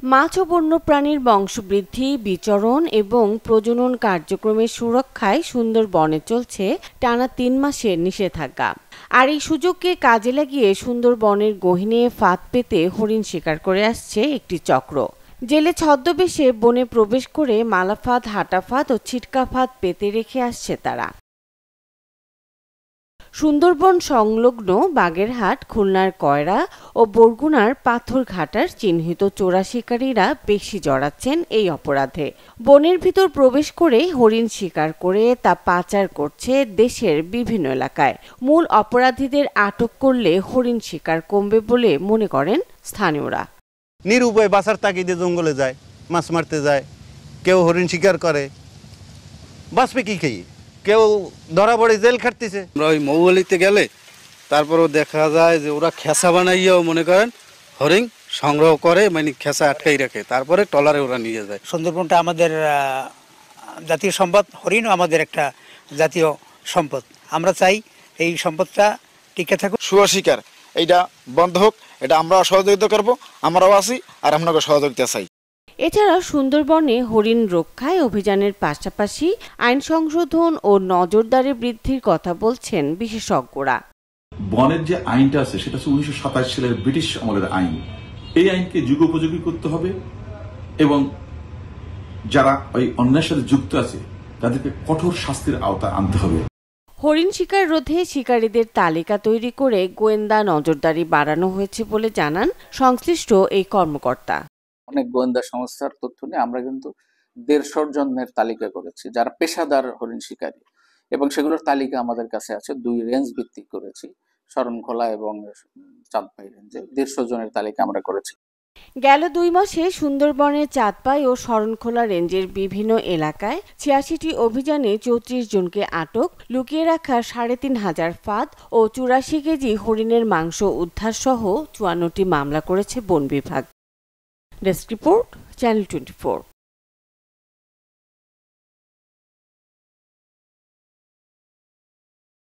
মাছ ও বন্যপ্রাণীর বংশবৃদ্ধি, বিচরণ এবং প্রজনন কার্যক্রমের সুরক্ষায় সুন্দরবনে চলছে টানা ৩ মাসের নিষেধাজ্ঞা। আর এই সুযোগকে কাজে লাগিয়ে সুন্দরবনের গহীনে ফাঁদ পেতে হরিণ শিকার করে আসছে একটি চক্র। জেলে ছদ্মবেশে বনে প্রবেশ করে মালাফাঁদ, হাঁটাফাঁদ ও ছিটকা ফাঁদ পেতে রেখে আসছে তারা। সুন্দরবন সংলগ্ন বাগেরহাট, খুলনার কয়রা ও বরগুনার পাথরঘাটার চিহ্নিত চোরা শিকারীরা বেশি জড়াচ্ছেন এই অপরাধে। বনের ভিতর প্রবেশ করে হরিণ শিকার করে তা পাচার করছে দেশের বিভিন্ন এলাকায়। মূল অপরাধীদের আটক করলে হরিণ শিকার কমবে বলে মনে করেন স্থানীয়রা। নিরুপায় বাঁচার তাগিদে জঙ্গলে যায়, মাছ মারতে যায়, কেউ হরিণ শিকার করে, বাঁচবে কি খেয়ে, কেউ ধরা পড়ে জেল খাটতেছে। আমরা ওই মৌয়ালিতে গেলে তারপরও দেখা যায় যে ওরা খেসা বানাইয়াও মনে করেন হরিণ সংগ্রহ করে, মানে খেসা আটকাই রাখে, তারপরে ট্রলারে ওরা নিয়ে যায়। সুন্দরবনটা আমাদের জাতীয় সম্পদ, হরিণও আমাদের একটা জাতীয় সম্পদ। আমরা চাই এই সম্পদটা টিকে থাকুক। শুয়োর শিকার এইটা বন্ধ হোক, এটা আমরা সহযোগিতা করব, আমরাও আছি আর আপনাকে সহযোগিতা চাই। এছাড়া সুন্দরবনে হরিণ রক্ষায় অভিযানের পাশাপাশি আইন সংশোধন ও নজরদারি বৃদ্ধির কথা বলছেন বিশেষজ্ঞরা। বনের যে আইনটা আছে সেটা হচ্ছে 1927 সালের ব্রিটিশ আমলের আইন। এই আইনকে যুগোপযোগী করতে হবে এবং যারা ওই অন্যায়ের সাথে যুক্ত আছে তাদেরকে কঠোর শাস্তির আওতায় আনতে হবে। হরিণ শিকার রোধে শিকারীদের তালিকা তৈরি করে গোয়েন্দা নজরদারি বাড়ানো হয়েছে বলে জানান সংশ্লিষ্ট এই কর্মকর্তা। অনেক গোয়েন্দা সংস্থার তথ্য নিয়ে আমরা কিন্তু 150 জনের তালিকা করেছি যারা পেশাদার হরিণ শিকারী, এবং সেগুলোর তালিকা আমাদের কাছে আছে। 2 রেঞ্জ ভিত্তিক করেছি, শরণখোলা এবং চাঁদপাই রেঞ্জে 150 জনের তালিকা আমরা করেছি। গেল 2 মাসে সুন্দরবনের চাঁদপাই ও শরণখোলা রেঞ্জের বিভিন্ন এলাকায় 86টি অভিযানে 34 জনকে আটক, লুকিয়ে রাখা 3,500 ফাঁদ ও 84 কেজি হরিণের মাংস উদ্ধার সহ 54টি মামলা করেছে বন বিভাগ। Desk report, channel 24।